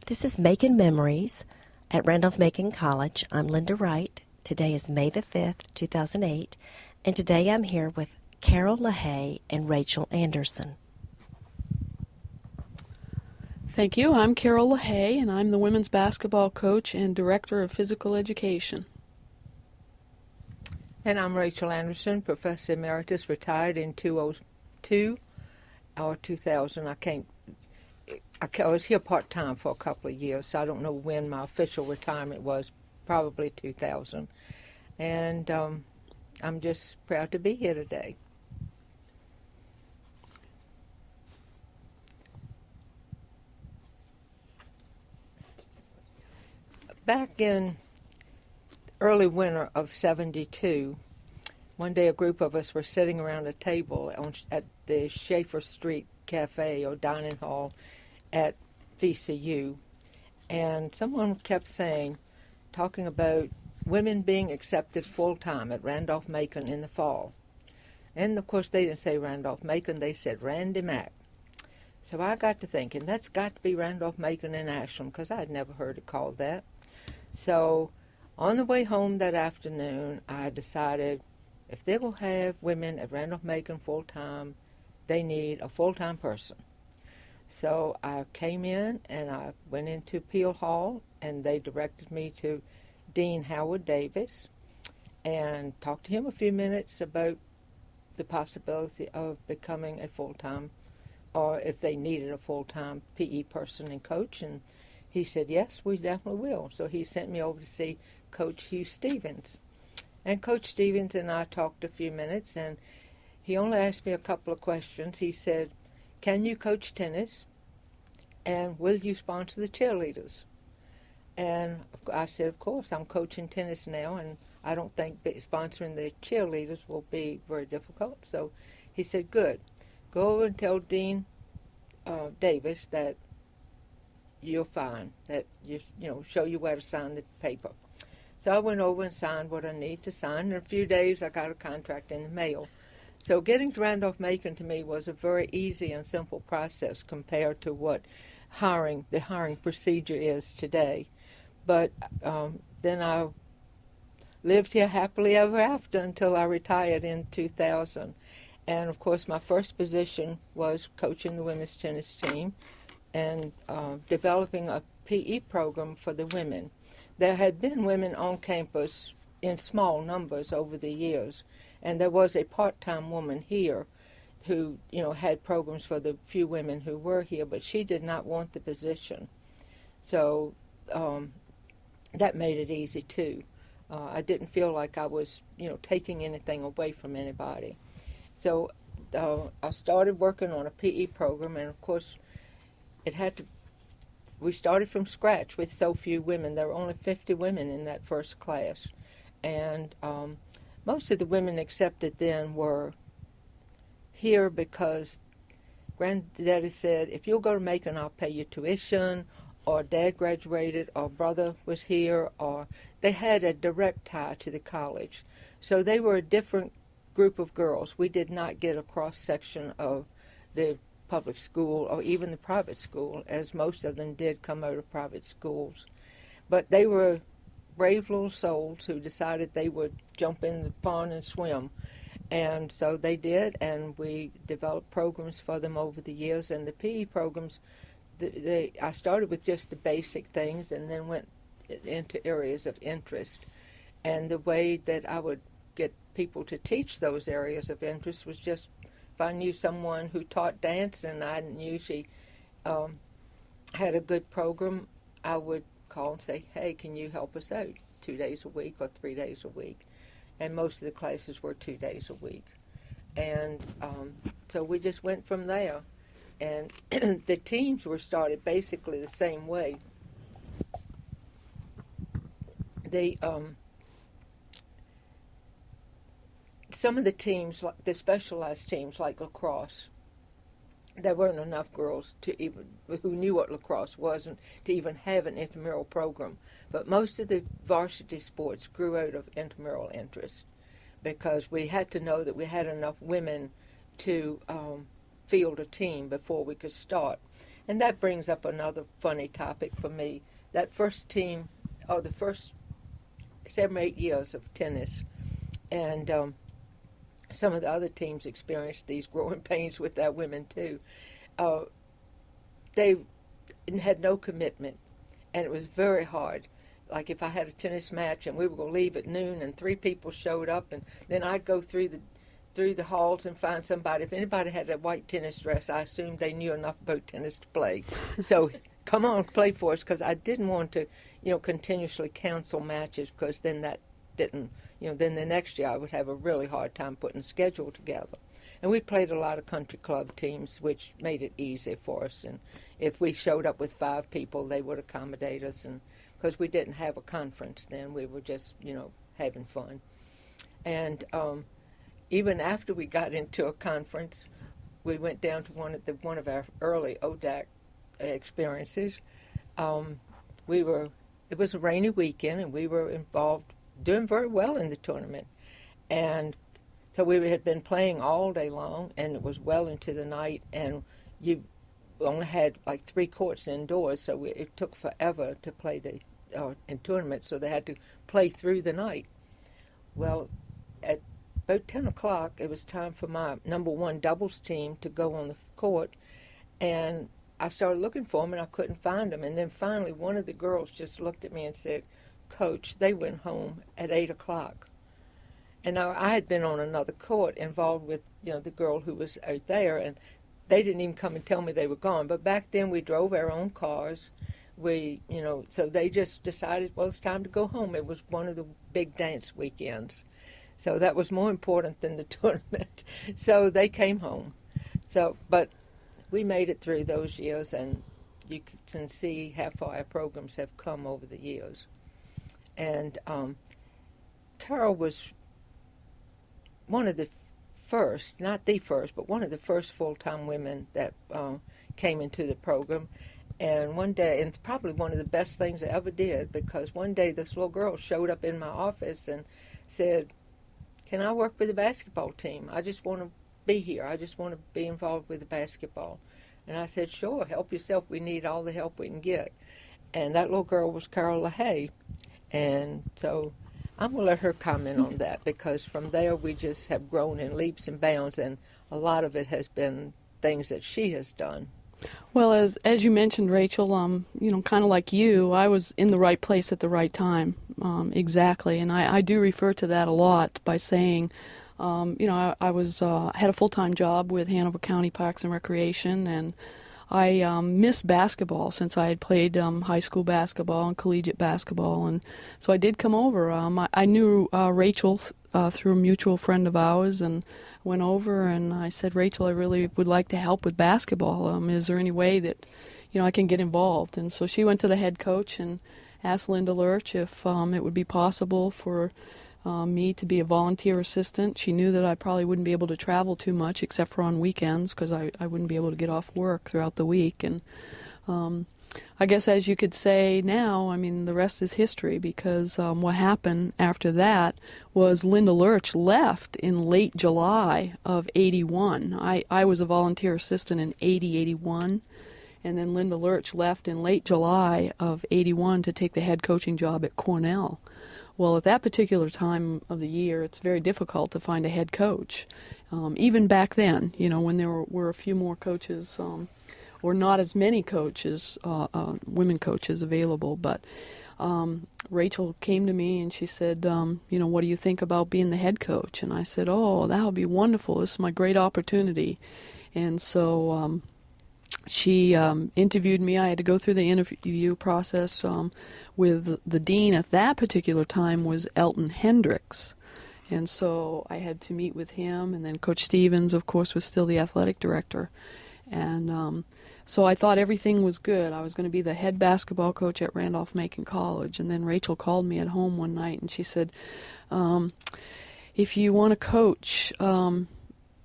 This is Making Memories at Randolph-Macon College. I'm Lynda Wright. Today is May the 5th, 2008, and today I'm here with Carroll LaHaye and Rachel Anderson. Thank you. I'm Carroll LaHaye, and I'm the women's basketball coach and director of physical education. And I'm Rachel Anderson, Professor Emeritus, retired in 2002 or 2000. I was here part-time for a couple of years, so I don't know when my official retirement was, probably 2000. And I'm just proud to be here today. Back in early winter of 72, one day a group of us were sitting around a table at the Schaefer Street Cafe or dining hall at VCU, and someone kept talking about women being accepted full-time at Randolph-Macon in the fall. And of course they didn't say Randolph-Macon, they said Randy Mac. So I got to thinking, that's got to be Randolph-Macon in Ashland, because I'd never heard it called that. So on the way home that afternoon, I decided if they will have women at Randolph-Macon full-time, they need a full-time person. So I came in and I went into Peel Hall, and they directed me to Dean Howard Davis and talked to him a few minutes about the possibility of becoming a full-time, or if they needed a full-time PE person and coach, and he said, yes, we definitely will. So he sent me over to see Coach Hugh Stevens. And Coach Stevens and I talked a few minutes, and he only asked me a couple of questions. He said, can you coach tennis, and will you sponsor the cheerleaders? And I said, of course, I'm coaching tennis now, and I don't think sponsoring the cheerleaders will be very difficult. So he said, good. Go over and tell Dean Davis that you're fine, that show you where to sign the paper. So I went over and signed what I need to sign. In a few days, I got a contract in the mail. So getting to Randolph-Macon to me was a very easy and simple process compared to what the hiring procedure is today. But then I lived here happily ever after until I retired in 2000. And of course, my first position was coaching the women's tennis team and developing a PE program for the women. There had been women on campus in small numbers over the years, and there was a part-time woman here who, had programs for the few women who were here, but she did not want the position. So that made it easy, too. I didn't feel like I was, taking anything away from anybody. So I started working on a PE program, and of course, we started from scratch with so few women. There were only 50 women in that first class. And most of the women accepted then were here because Granddaddy said, if you'll go to Macon, I'll pay your tuition, or Dad graduated, or brother was here, or they had a direct tie to the college. So they were a different group of girls. We did not get a cross-section of the public school or even the private school, as most of them did come out of private schools. But they were brave little souls who decided they would jump in the pond and swim. And so they did, and we developed programs for them over the years. And the PE programs, I started with just the basic things and then went into areas of interest. And the way that I would get people to teach those areas of interest was just, if I knew someone who taught dance and I knew she had a good program, I would call and say, hey, can you help us out 2 days a week or 3 days a week? And most of the classes were 2 days a week. And so we just went from there. And the teams were started basically the same way. Some of the teams, like the specialized teams like lacrosse, there weren't enough girls who knew what lacrosse was and to even have an intramural program. But most of the varsity sports grew out of intramural interest because we had to know that we had enough women to field a team before we could start. And that brings up another funny topic for me. That first team, the first 7 or 8 years of tennis, and some of the other teams experienced these growing pains with their women too. They had no commitment, and it was very hard. Like if I had a tennis match and we were going to leave at noon and 3 people showed up, and then I'd go through the halls and find somebody. If anybody had a white tennis dress, I assumed they knew enough about tennis to play. So come on, play for us, because I didn't want to, continuously cancel matches, because then that didn't, then the next year I would have a really hard time putting a schedule together. And we played a lot of country club teams, which made it easy for us. And if we showed up with 5 people, they would accommodate us. And because we didn't have a conference then, we were just, having fun. And even after we got into a conference, we went down to one of our early ODAC experiences. It was a rainy weekend, and we were involved, doing very well in the tournament. And so we had been playing all day long, and it was well into the night, and you only had like 3 courts indoors, so it took forever to play in tournaments, so they had to play through the night. Well, at about 10 o'clock, it was time for my number 1 doubles team to go on the court, and I started looking for them, and I couldn't find them. And then finally, one of the girls just looked at me and said, "Coach, they went home at 8 o'clock. And now I had been on another court involved with, the girl who was out there, and they didn't even come and tell me they were gone. But back then, we drove our own cars. So they just decided, well, it's time to go home. It was one of the big dance weekends. So that was more important than the tournament. So they came home. But we made it through those years, and you can see how far our programs have come over the years. And Carroll was one of the first, not the first, but one of the first full-time women that came into the program. And one day, and it's probably one of the best things I ever did, because one day this little girl showed up in my office and said, "Can I work with the basketball team? I just want to be here. I just want to be involved with the basketball." And I said, "Sure, help yourself. We need all the help we can get." And that little girl was Carroll LaHaye. And so I'm going to let her comment on that, because from there we just have grown in leaps and bounds, and a lot of it has been things that she has done. Well, as you mentioned, Rachel, kind of like you, I was in the right place at the right time, exactly. And I do refer to that a lot by saying, I had a full-time job with Hanover County Parks and Recreation, and I missed basketball since I had played high school basketball and collegiate basketball, and so I did come over. I knew Rachel through a mutual friend of ours, and went over and I said, "Rachel, I really would like to help with basketball. Is there any way that I can get involved?" And so she went to the head coach and asked Lynda Lurch if it would be possible for me to be a volunteer assistant. She knew that I probably wouldn't be able to travel too much except for on weekends, because I wouldn't be able to get off work throughout the week. And I guess, as you could say now, the rest is history, because what happened after that was Lynda Lurch left in late July of 81. I was a volunteer assistant in 81, and then Lynda Lurch left in late July of 81 to take the head coaching job at Cornell. Well, at that particular time of the year, it's very difficult to find a head coach. Even back then, when there were a few more coaches, or not as many coaches, women coaches available. But Rachel came to me and she said, "What do you think about being the head coach?" And I said, "Oh, that would be wonderful. This is my great opportunity." And so she interviewed me. I had to go through the interview process with the dean at that particular time was Elton Hendricks. And so I had to meet with him, and then Coach Stevens, of course, was still the athletic director. And so I thought everything was good. I was going to be the head basketball coach at Randolph-Macon College. And then Rachel called me at home one night, and she said, "If you want to coach,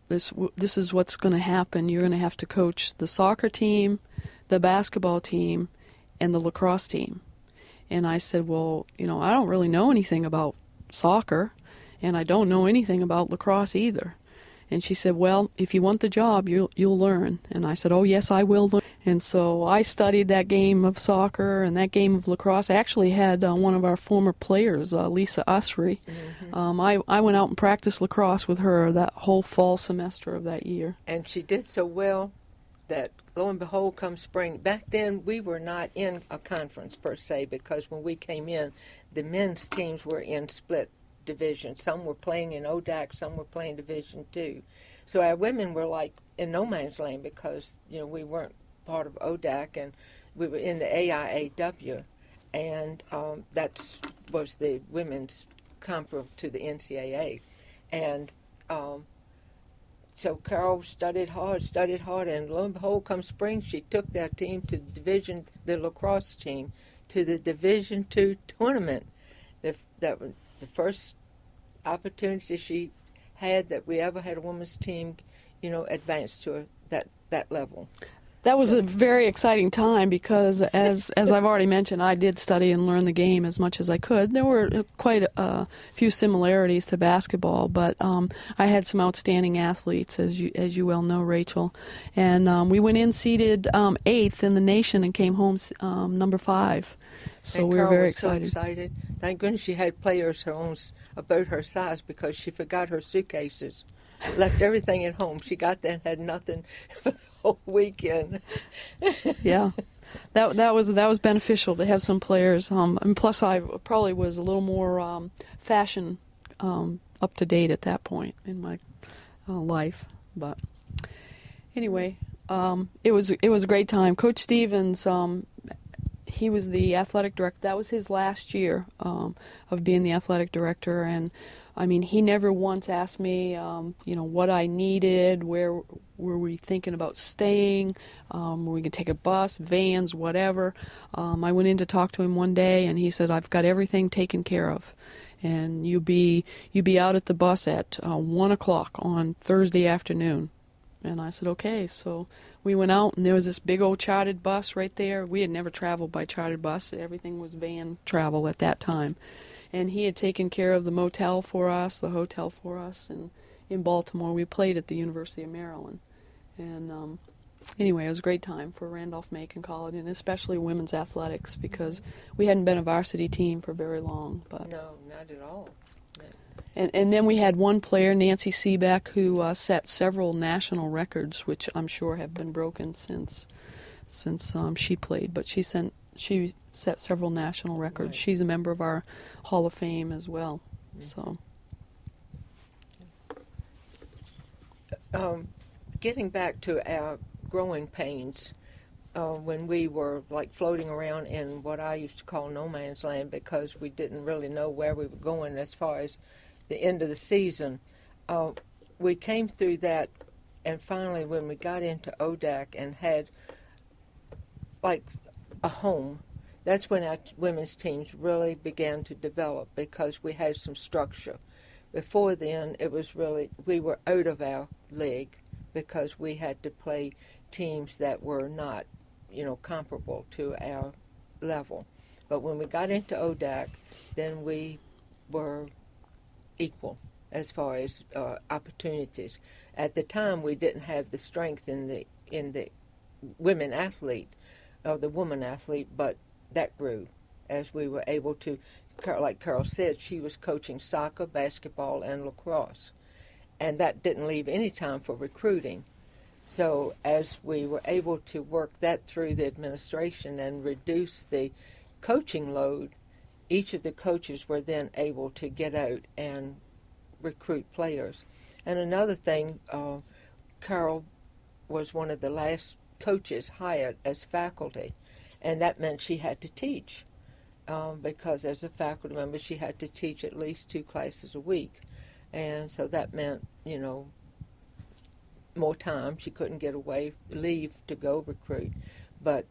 this is what's going to happen. You're going to have to coach the soccer team, the basketball team, and the lacrosse team." And I said, "Well, I don't really know anything about soccer, and I don't know anything about lacrosse either." And she said, "Well, if you want the job, you'll learn." And I said, "Oh, yes, I will learn." And so I studied that game of soccer and that game of lacrosse. I actually had one of our former players, Lisa Usry. I went out and practiced lacrosse with her that whole fall semester of that year. And she did so well that, lo and behold, come spring. Back then, we were not in a conference per se, because when we came in, the men's teams were in split divisions. Some were playing in ODAC, some were playing Division II. So our women were like in no man's land, because we weren't part of ODAC, and we were in the AIAW, and that was the women's comparable to the NCAA. And so Carroll studied hard, and lo and behold, come spring, she took that team to the lacrosse team, to the Division II tournament. That was the first opportunity she had that we ever had a women's team, advance to that level. That was a very exciting time because, as I've already mentioned, I did study and learn the game as much as I could. There were quite a few similarities to basketball, but I had some outstanding athletes, as you well know, Rachel. And we went in seeded 8th in the nation and came home number 5. So and we were Carol very was so excited. excited. Thank goodness she had players her own about her size, because she forgot her suitcases, left everything at home. She got there and had nothing for the whole weekend. Yeah, that was beneficial to have some players. And plus, I probably was a little more fashion up to date at that point in my life. But anyway, it was a great time. Coach Stevens, he was the athletic director. That was his last year of being the athletic director, and I mean, he never once asked me, what I needed, where were we thinking about staying, were we going to take a bus, vans, whatever. I went in to talk to him one day, and he said, "I've got everything taken care of, and you be out at the bus at 1 o'clock on Thursday afternoon." And I said, okay. So we went out, and there was this big old chartered bus right there. We had never traveled by chartered bus. Everything was van travel at that time. And he had taken care of the motel for us, the hotel for us. And in Baltimore, we played at the University of Maryland. And anyway, it was a great time for Randolph-Macon College, and especially women's athletics, because we hadn't been a varsity team for very long. But No, not at all. And then we had one player, Nancy Seebeck, who set several national records, which I'm sure have been broken since she played. But she set several national records. Right. She's a member of our Hall of Fame as well. So, getting back to our growing pains, when we were like floating around in what I used to call no man's land, because we didn't really know where we were going as far as the end of the season. We came through that, and finally when we got into ODAC and had like a home, that's when our women's teams really began to develop, because we had some structure. Before then, it was really, we were out of our league, because we had to play teams that were not, comparable to our level. But when we got into ODAC, then we were equal as far as opportunities. At the time, we didn't have the strength in the women athlete, or the woman athlete, but that grew as we were able to. Like Carol said, she was coaching soccer, basketball, and lacrosse, and that didn't leave any time for recruiting. So as we were able to work that through the administration and reduce the coaching load, each of the coaches were then able to get out and recruit players. And another thing, Carol was one of the last coaches hired as faculty, and that meant she had to teach, because as a faculty member she had to teach at least 2 classes a week, and so that meant, more time. She couldn't get leave to go recruit. But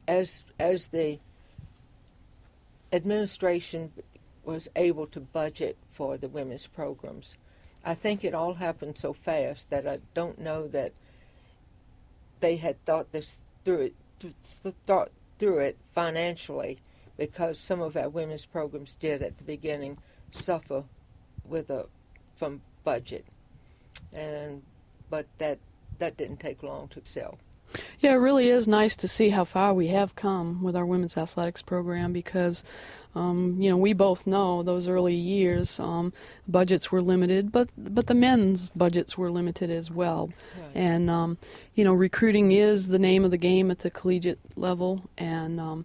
as the administration was able to budget for the women's programs, I think it all happened so fast that I don't know that they had thought through it financially, because some of our women's programs did at the beginning suffer from budget, but that didn't take long to sell. Yeah, it really is nice to see how far we have come with our women's athletics program because, we both know those early years budgets were limited, but the men's budgets were limited as well. Right. And, recruiting is the name of the game at the collegiate level. And,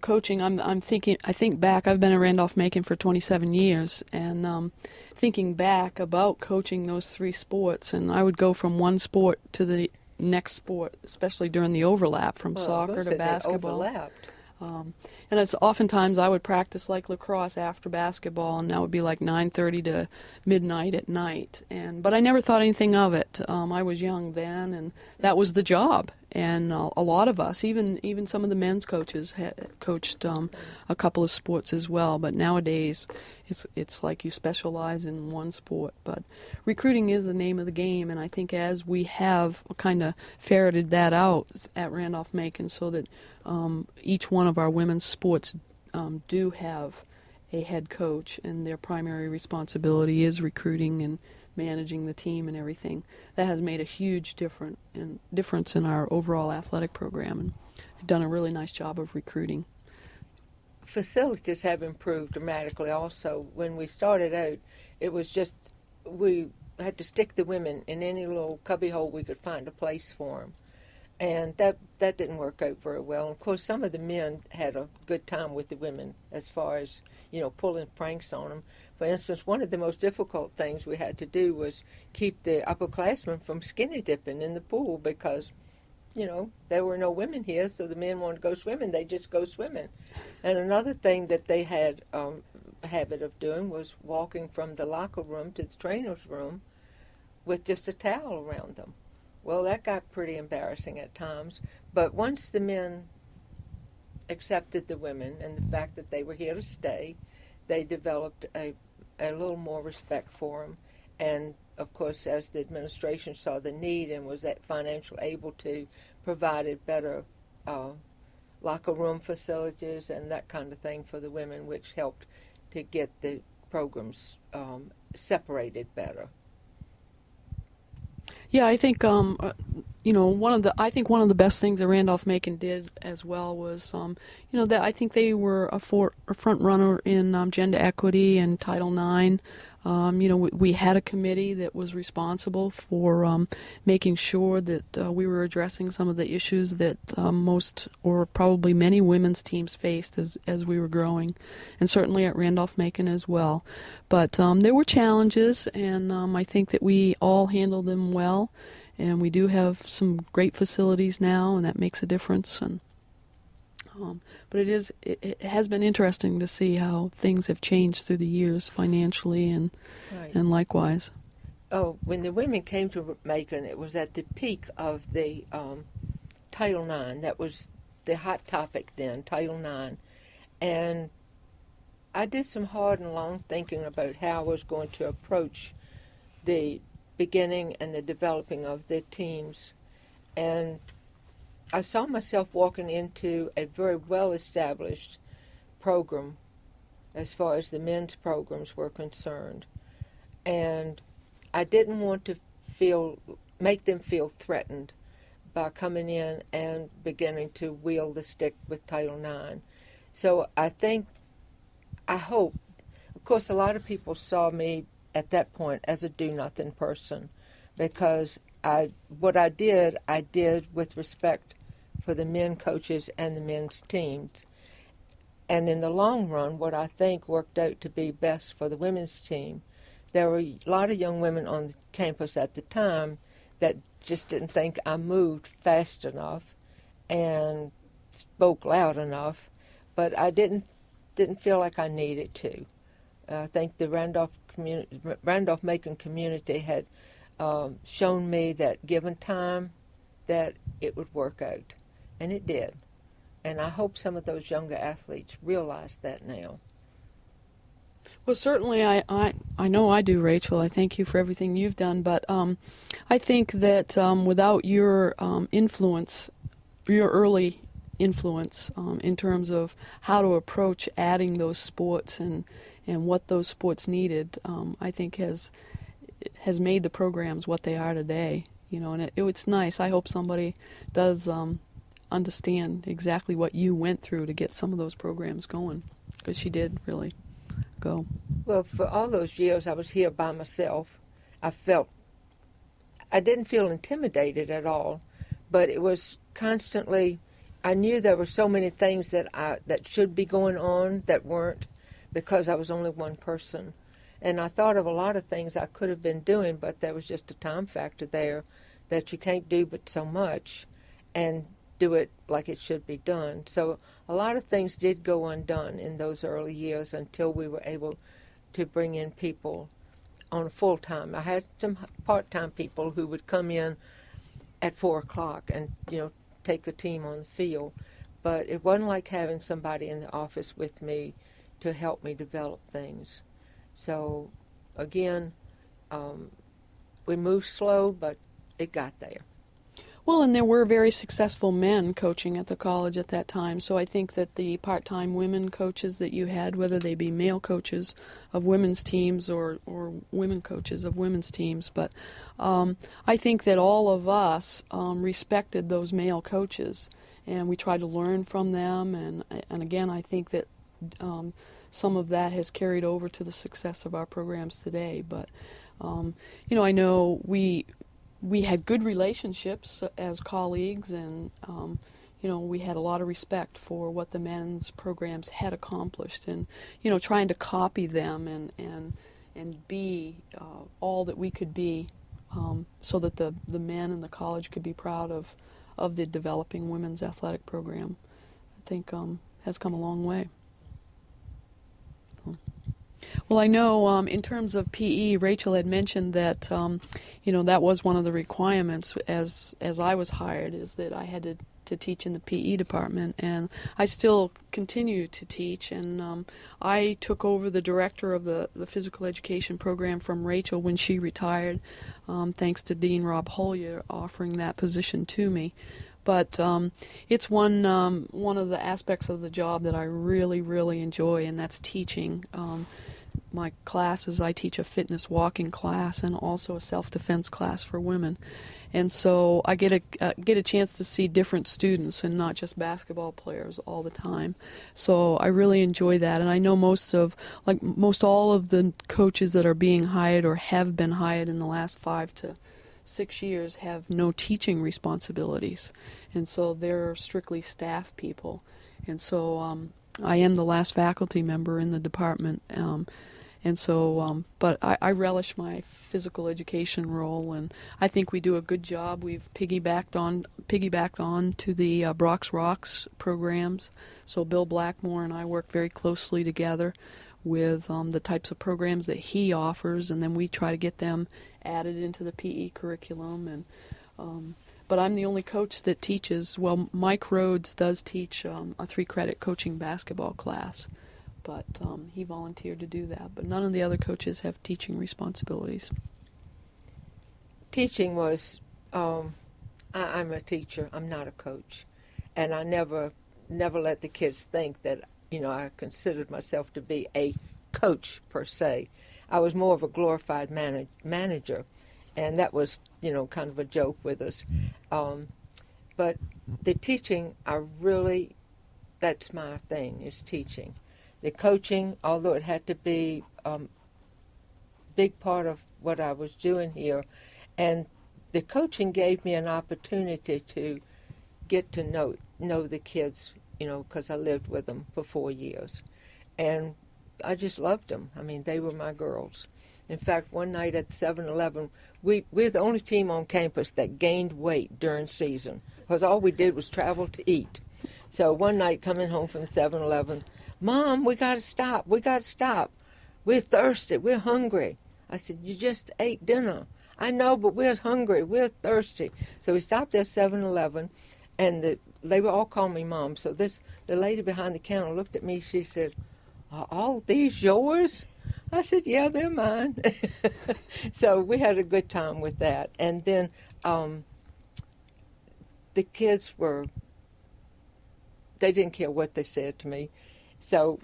coaching, I think back, I've been at Randolph-Macon for 27 years, and thinking back about coaching those three sports, and I would go from one sport to the next sport, especially during the overlap from soccer to basketball. And it's oftentimes I would practice like lacrosse after basketball, and that would be like 9:30 to midnight at night. But I never thought anything of it. I was young then, and that was the job. And a lot of us, even some of the men's coaches, had coached a couple of sports as well. But nowadays, it's like you specialize in one sport. But recruiting is the name of the game, and I think as we have kind of ferreted that out at Randolph-Macon, so that each one of our women's sports do have a head coach, and their primary responsibility is recruiting and managing the team and everything. That has made a huge difference in our overall athletic program, and they've done a really nice job of recruiting. Facilities have improved dramatically also. When we started out, it was just we had to stick the women in any little cubbyhole we could find a place for them. And that didn't work out very well. And of course, some of the men had a good time with the women as far as, pulling pranks on them. For instance, one of the most difficult things we had to do was keep the upperclassmen from skinny dipping in the pool because, there were no women here, so the men wanted to go swimming. They just go swimming. And another thing that they had a habit of doing was walking from the locker room to the trainer's room with just a towel around them. Well, that got pretty embarrassing at times, but once the men accepted the women and the fact that they were here to stay, they developed a little more respect for them. And, of course, as the administration saw the need and was financially able to, provided better locker room facilities and that kind of thing for the women, which helped to get the programs separated better. Yeah, I think one of the best things that Randolph-Macon did as well was that I think they were a front runner in gender equity and Title IX. We had a committee that was responsible for making sure that we were addressing some of the issues that most or probably many women's teams faced as we were growing, and certainly at Randolph-Macon as well. But there were challenges, and I think that we all handled them well, and we do have some great facilities now, and that makes a difference. And but it has been interesting to see how things have changed through the years financially and Right. and likewise. Oh, when the women came to Macon, it was at the peak of the Title IX. That was the hot topic then, Title IX. And I did some hard and long thinking about how I was going to approach the beginning and the developing of the teams. And I saw myself walking into a very well-established program as far as the men's programs were concerned. And I didn't want to make them feel threatened by coming in and beginning to wield the stick with Title IX. So I hope, of course, a lot of people saw me at that point as a do-nothing person because what I did with respect for the men coaches and the men's teams. And in the long run, what I think worked out to be best for the women's team, there were a lot of young women on the campus at the time that just didn't think I moved fast enough and spoke loud enough, but I didn't feel like I needed to. I think the Randolph-Macon community had shown me that given time that it would work out, and it did. And I hope some of those younger athletes realize that now. Well, certainly I know I do, Rachel. I thank you for everything you've done, but I think that without your influence, your early influence in terms of how to approach adding those sports and what those sports needed, I think has made the programs what they are today. And it's nice. I hope somebody does understand exactly what you went through to get some of those programs going, because she did really go. Well, for all those years I was here by myself, I didn't feel intimidated at all, but it was constantly, I knew there were so many things that should be going on that weren't, because I was only one person. And I thought of a lot of things I could have been doing, but there was just a time factor there that you can't do but so much and do it like it should be done. So a lot of things did go undone in those early years until we were able to bring in people on full-time. I had some part-time people who would come in at 4 o'clock and, take the team on the field. But it wasn't like having somebody in the office with me to help me develop things. So, again, we moved slow, but it got there. Well, and there were very successful men coaching at the college at that time, so I think that the part-time women coaches that you had, whether they be male coaches of women's teams or women coaches of women's teams, but I think that all of us respected those male coaches, and we tried to learn from them, and again, I think that some of that has carried over to the success of our programs today. But I know we had good relationships as colleagues, and we had a lot of respect for what the men's programs had accomplished, and trying to copy them and be all that we could be, so that the men in the college could be proud of the developing women's athletic program. I think has come a long way. Well, I know in terms of PE, Rachel had mentioned that that was one of the requirements as I was hired, is that I had to teach in the PE department, and I still continue to teach, and I took over the director of the physical education program from Rachel when she retired, thanks to Dean Rob Holyer offering that position to me. But it's one of the aspects of the job that I really, really enjoy, and that's teaching. My classes, I teach a fitness walking class and also a self-defense class for women. And so I get a chance to see different students and not just basketball players all the time. So I really enjoy that. And I know most all of the coaches that are being hired or have been hired in the last 5 to 6 years have no teaching responsibilities. And so they're strictly staff people. And so I am the last faculty member in the department. But I relish my physical education role, and I think we do a good job. We've piggybacked on to the Brock's Rocks programs. So Bill Blackmore and I work very closely together with the types of programs that he offers, and then we try to get them added into the PE curriculum. And but I'm the only coach that teaches. Well, Mike Rhodes does teach a 3-credit coaching basketball class. But he volunteered to do that. But none of the other coaches have teaching responsibilities. Teaching was, I'm a teacher. I'm not a coach. And I never let the kids think that, I considered myself to be a coach per se. I was more of a glorified manager. And that was, kind of a joke with us. But the teaching, that's my thing, is teaching. The coaching, although it had to be a big part of what I was doing here, and the coaching gave me an opportunity to get to know the kids, because I lived with them for 4 years. And I just loved them. I mean, they were my girls. In fact, one night at 7-Eleven, we're the only team on campus that gained weight during season, because all we did was travel to eat. So one night coming home from 7-Eleven, Mom, we got to stop. We're thirsty. We're hungry. I said, you just ate dinner. I know, but we're hungry. We're thirsty. So we stopped at 7-Eleven, and they were all calling me Mom. So the lady behind the counter looked at me. She said, are all these yours? I said, yeah, they're mine. So we had a good time with that. And then the kids they didn't care what they said to me. So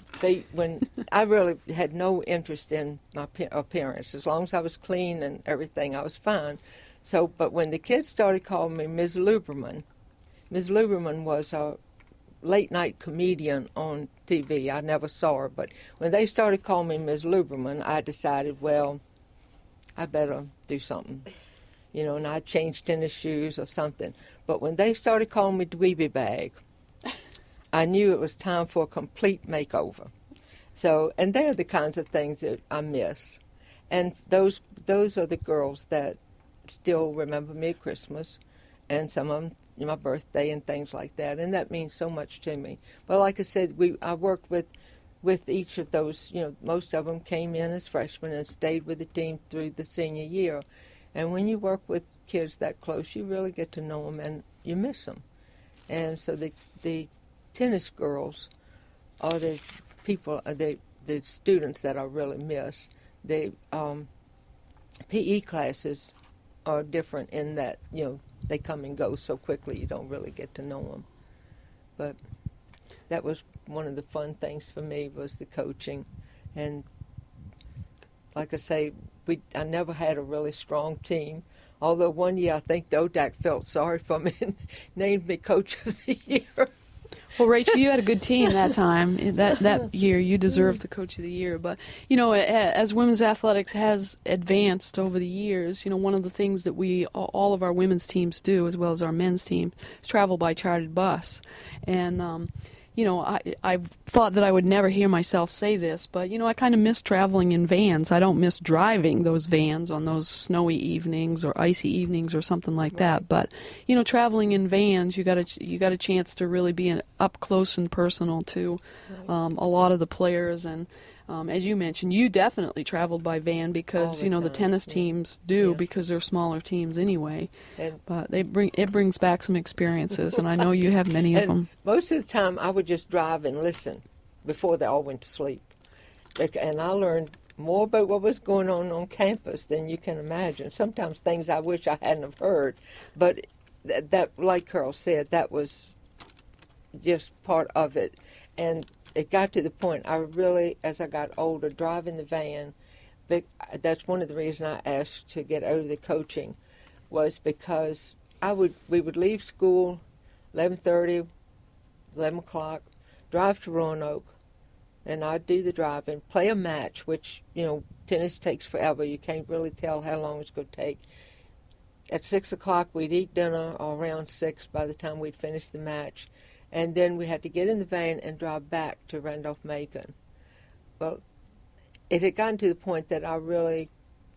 when I really had no interest in my appearance, as long as I was clean and everything, I was fine. So, but when the kids started calling me Ms. Luberman was a late-night comedian on TV. I never saw her, but when they started calling me Ms. Luberman, I decided, well, I better do something, and I changed tennis shoes or something. But when they started calling me Dweeby Bag, I knew it was time for a complete makeover. So, and they're the kinds of things that I miss. And those are the girls that still remember me at Christmas, and some of them my birthday and things like that, and that means so much to me. But like I said, I worked with each of those. Most of them came in as freshmen and stayed with the team through the senior year. And when you work with kids that close, you really get to know them and you miss them. And so the tennis girls are the people, the students that I really miss. The PE classes are different in that, they come and go so quickly you don't really get to know them. But that was one of the fun things for me, was the coaching. And like I say, I never had a really strong team. Although one year I think the ODAC felt sorry for me and named me Coach of the Year. Well, Rachel, you had a good team that time. That year, you deserved the Coach of the Year. But, as women's athletics has advanced over the years, one of the things that all of our women's teams do, as well as our men's team, is travel by chartered bus. And, I thought that I would never hear myself say this, but, I kind of miss traveling in vans. I don't miss driving those vans on those snowy evenings or icy evenings or something like that. But, traveling in vans, you got a chance to really be up close and personal to a lot of the players. And as you mentioned, you definitely traveled by van because, the tennis teams do, because they're smaller teams anyway. But it brings back some experiences, and I know you have many of them. Most of the time, I would just drive and listen before they all went to sleep. And I learned more about what was going on campus than you can imagine. Sometimes things I wish I hadn't have heard. But that, like Carroll said, that was just part of it. And it got to the point I really, as I got older, driving the van, that's one of the reasons I asked to get out of the coaching, was because we would leave school 11:30, 11 o'clock, drive to Roanoke, and I'd do the driving, play a match, which, tennis takes forever. You can't really tell how long it's going to take. At 6 o'clock, we'd eat dinner, or around 6 by the time we'd finish the match. And then we had to get in the van and drive back to Randolph-Macon. Well, it had gotten to the point that I really,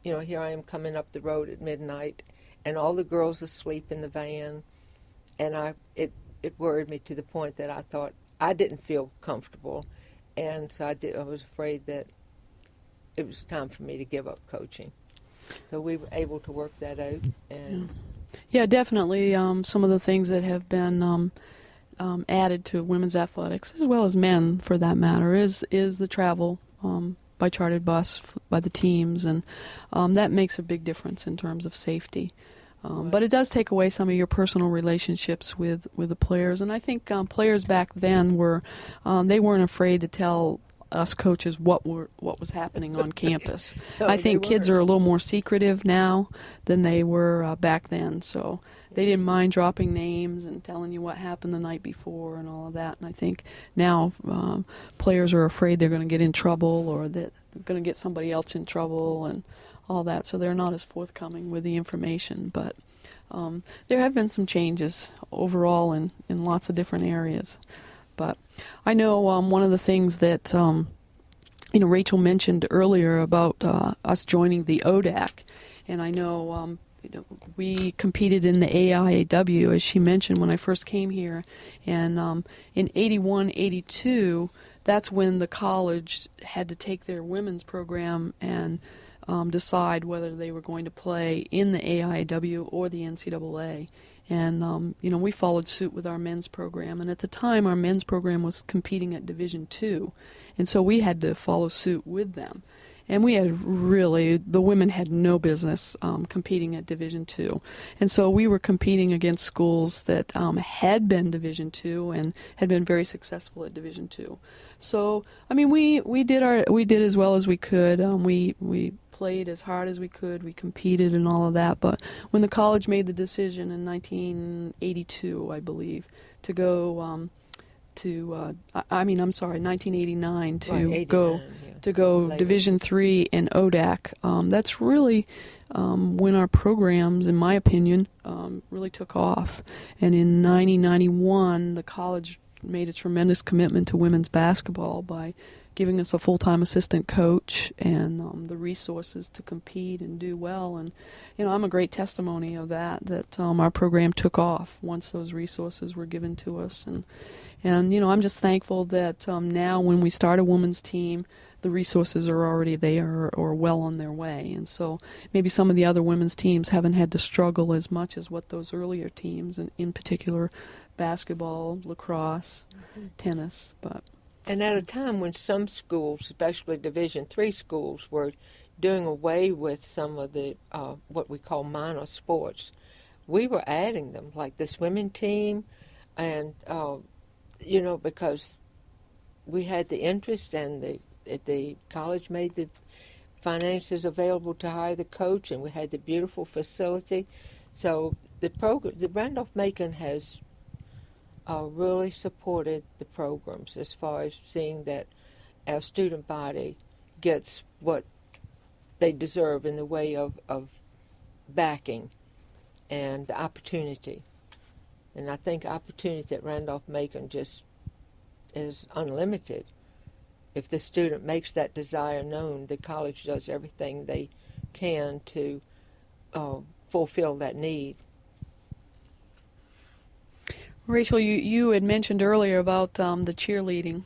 here I am coming up the road at midnight, and all the girls asleep in the van, and it worried me to the point that I thought I didn't feel comfortable, and so I was afraid that it was time for me to give up coaching. So we were able to work that out. And yeah, definitely some of the things that have been added to women's athletics, as well as men for that matter, is the travel by chartered bus by the teams, and that makes a big difference in terms of safety. But it does take away some of your personal relationships with the players, and I think players back then they weren't afraid to tell us coaches what was happening on campus. No, I think kids are a little more secretive now than they were back then, so they didn't mind dropping names and telling you what happened the night before and all of that. And I think now players are afraid they're going to get in trouble, or that they're going to get somebody else in trouble and all that, so they're not as forthcoming with the information. But there have been some changes overall in lots of different areas. But I know one of the things that Rachel mentioned earlier about us joining the ODAC, and I know we competed in the AIAW, as she mentioned, when I first came here, and in 81, 82, that's when the college had to take their women's program and decide whether they were going to play in the AIAW or the NCAA. And, we followed suit with our men's program. And at the time, our men's program was competing at Division II. And so we had to follow suit with them. And the women had no business competing at Division II. And so we were competing against schools that had been Division II and had been very successful at Division II. So, we did as well as we could. We played as hard as we could. We competed and all of that. But when the college made the decision in 1982, I believe, to go 1989 to Right, go 89, yeah. to go Later. Division III in ODAC. That's really when our programs, in my opinion, really took off. And in 1991, the college made a tremendous commitment to women's basketball by giving us a full-time assistant coach and the resources to compete and do well. And, I'm a great testimony of that our program took off once those resources were given to us. And I'm just thankful that now when we start a women's team, the resources are already there or well on their way. And so maybe some of the other women's teams haven't had to struggle as much as what those earlier teams, and in particular basketball, lacrosse, tennis. And at a time when some schools, especially Division III schools, were doing away with some of the what we call minor sports, we were adding them, like the swimming team, and because we had the interest, and the college made the finances available to hire the coach, and we had the beautiful facility. So the Randolph-Macon has really supported the programs as far as seeing that our student body gets what they deserve in the way of backing and the opportunity. And I think opportunity at Randolph-Macon just is unlimited. If the student makes that desire known, the college does everything they can to fulfill that need. Rachel, you had mentioned earlier about the cheerleading,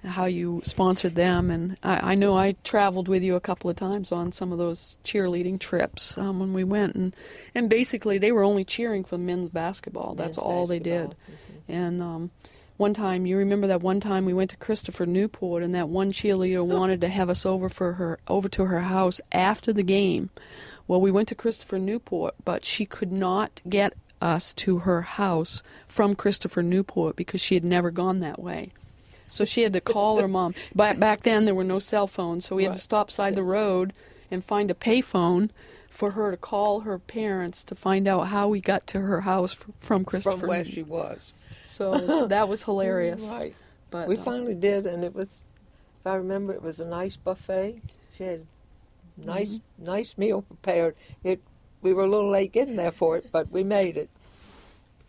how you sponsored them, and I know I traveled with you a couple of times on some of those cheerleading trips when we went, and basically they were only cheering for men's basketball. That's all they did. Mm-hmm. And one time, you remember that one time we went to Christopher Newport, and that one cheerleader wanted to have us over to her house after the game. Well, we went to Christopher Newport, but she could not get us to her house from Christopher Newport because she had never gone that way. So she had to call her mom. Back then there were no cell phones, so we had to stop side the road and find a payphone for her to call her parents to find out how we got to her house from Christopher. From where she was. So that was hilarious. Right. But we finally did, and it was, if I remember, it was a nice buffet. She had a nice meal prepared. We were a little late getting there for it, but we made it.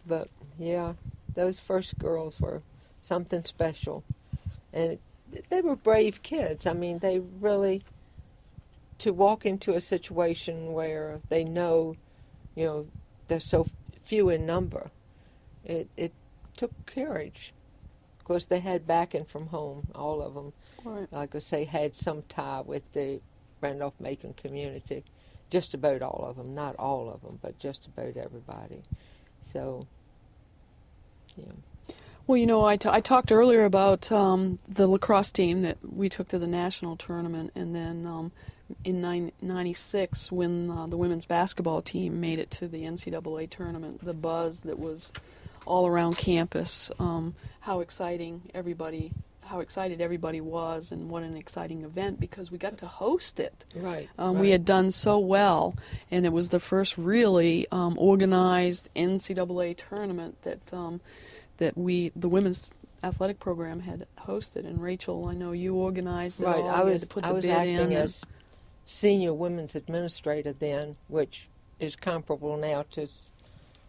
But, yeah, those first girls were something special. And they were brave kids. I mean, they really, to walk into a situation where they know, they're so few in number, it took courage. Of course, they had backing from home, all of them. Right. Like I say, had some tie with the Randolph-Macon community. Just about all of them, not all of them, but just about everybody. So, yeah. Well, I talked earlier about the lacrosse team that we took to the national tournament, and then in 96, when the women's basketball team made it to the NCAA tournament, the buzz that was all around campus, how excited everybody was, and what an exciting event, because we got to host it. Right. We had done so well, and it was the first really organized NCAA tournament that the women's athletic program had hosted. And Rachel, I know you organized it all. I You was, had to put I the was bid acting in. as senior women's administrator then, which is comparable now to,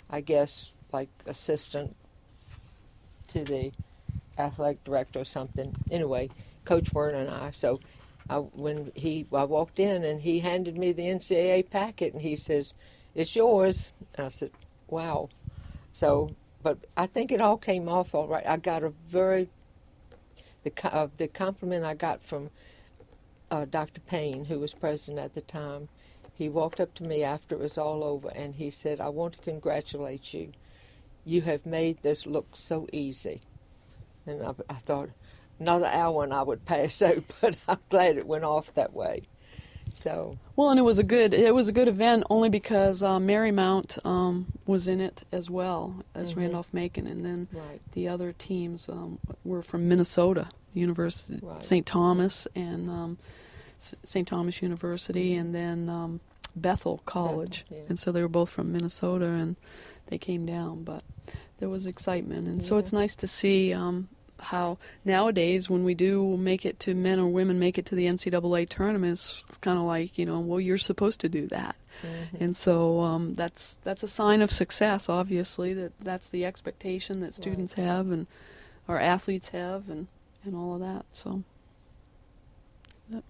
I guess, like assistant to the athletic director or something. Anyway, Coach Werner and I. So I walked in and he handed me the NCAA packet and he says, "It's yours." And I said, "Wow." So, but I think it all came off all right. I got the compliment I got from Dr. Payne, who was president at the time. He walked up to me after it was all over and he said, "I want to congratulate you. You have made this look so easy." And I thought, another hour and I would pass out, but I'm glad it went off that way. So. Well, and it was a good event only because Marymount was in it as well as Randolph-Macon, and then the other teams were from Minnesota, University St. Thomas, and St. Thomas University and then Bethel College. Bethel, yeah. And so they were both from Minnesota, and they came down. But there was excitement. And so it's nice to see how nowadays when we do make it to, men or women make it to the NCAA tournaments, it's kind of like, well, you're supposed to do that. And so that's a sign of success, obviously, that's the expectation that students have and our athletes have and all of that. So, yep.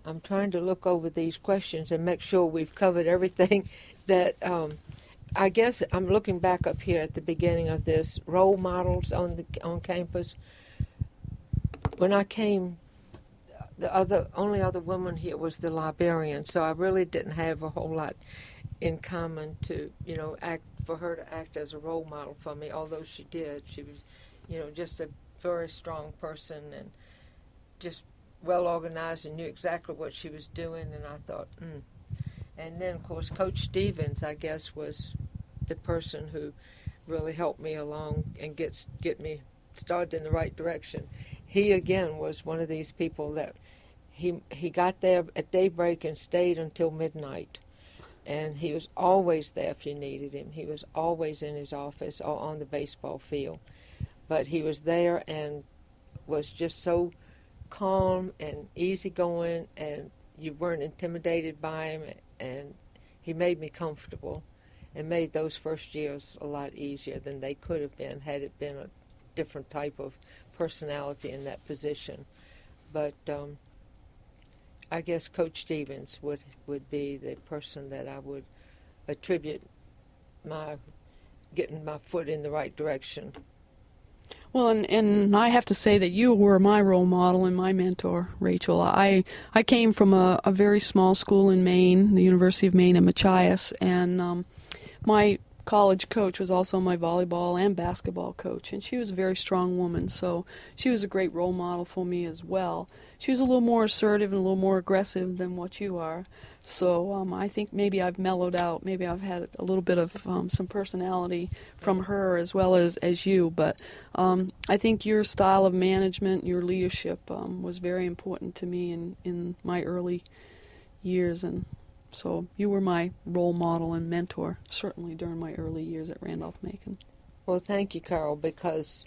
I'm trying to look over these questions and make sure we've covered everything that I guess I'm looking back up here at the beginning of this, role models on campus. When I came, the only other woman here was the librarian, so I really didn't have a whole lot in common to, for her to act as a role model for me, although she did. She was, just a very strong person and just well organized and knew exactly what she was doing, and I thought, And then, of course, Coach Stevens, I guess, was the person who really helped me along and get me started in the right direction. He, again, was one of these people that he got there at daybreak and stayed until midnight. And he was always there if you needed him. He was always in his office or on the baseball field. But he was there and was just so calm and easygoing, and you weren't intimidated by him, and he made me comfortable and made those first years a lot easier than they could have been had it been a different type of personality in that position. But I guess Coach Stevens would be the person that I would attribute my getting my foot in the right direction. Well, and I have to say that you were my role model and my mentor, Rachel. I came from a very small school in Maine, the University of Maine at Machias, and my college coach was also my volleyball and basketball coach, and she was a very strong woman, so she was a great role model for me as well. She was a little more assertive and a little more aggressive than what you are, so I think maybe I've mellowed out. Maybe I've had a little bit of some personality from her as well as you, but I think your style of management, your leadership was very important to me in my early years, and so you were my role model and mentor, certainly during my early years at Randolph-Macon. Well, thank you, Carroll, because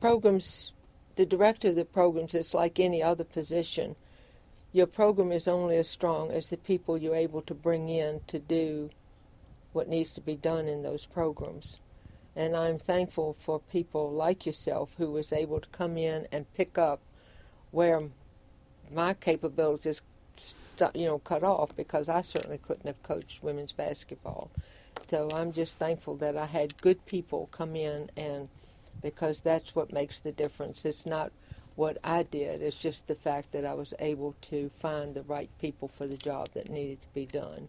programs, the director of the programs is like any other position. Your program is only as strong as the people you're able to bring in to do what needs to be done in those programs. And I'm thankful for people like yourself who was able to come in and pick up where my capabilities cut off, because I certainly couldn't have coached women's basketball. So I'm just thankful that I had good people come in, and because that's what makes the difference. It's not what I did, it's just the fact that I was able to find the right people for the job that needed to be done.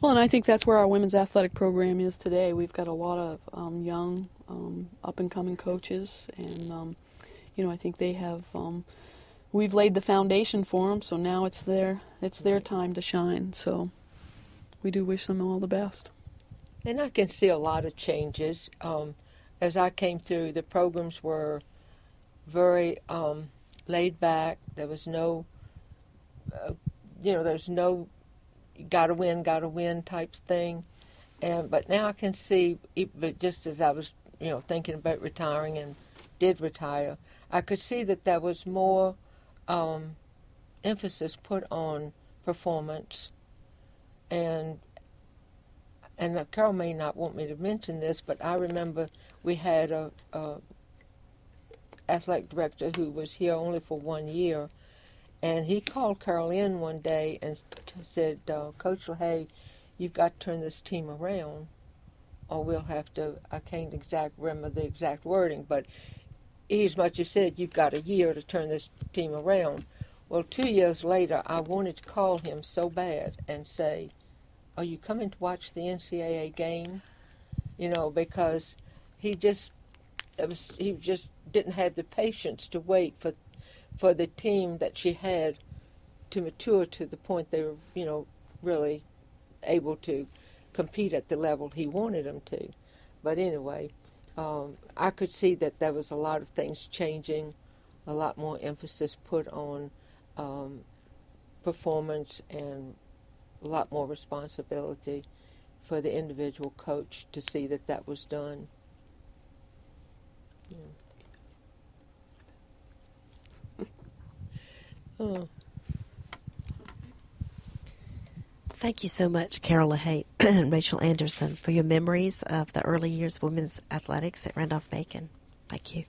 Well, and I think that's where our women's athletic program is today. We've got a lot of young, up-and-coming coaches, and I think they have. We've laid the foundation for them, so now it's their time to shine. So we do wish them all the best. And I can see a lot of changes. As I came through, the programs were very laid back. There was no, there's no gotta win type thing. But now I can see, but just as I was, thinking about retiring and did retire, I could see that there was more emphasis put on performance, and Carroll may not want me to mention this, but I remember we had a athletic director who was here only for 1 year, and he called Carroll in one day and said, Coach LaHaye, you've got to turn this team around, or we'll have to, I can't remember the exact wording, but he as much as said, you've got a year to turn this team around. Well, 2 years later, I wanted to call him so bad and say, are you coming to watch the NCAA game? Because he just didn't have the patience to wait for the team that she had to mature to the point they were, really able to compete at the level he wanted them to. But anyway, I could see that there was a lot of things changing, a lot more emphasis put on performance, and a lot more responsibility for the individual coach to see that that was done. Yeah. Oh. Thank you so much, Carroll LaHaye and Rachel Anderson, for your memories of the early years of women's athletics at Randolph-Macon. Thank you.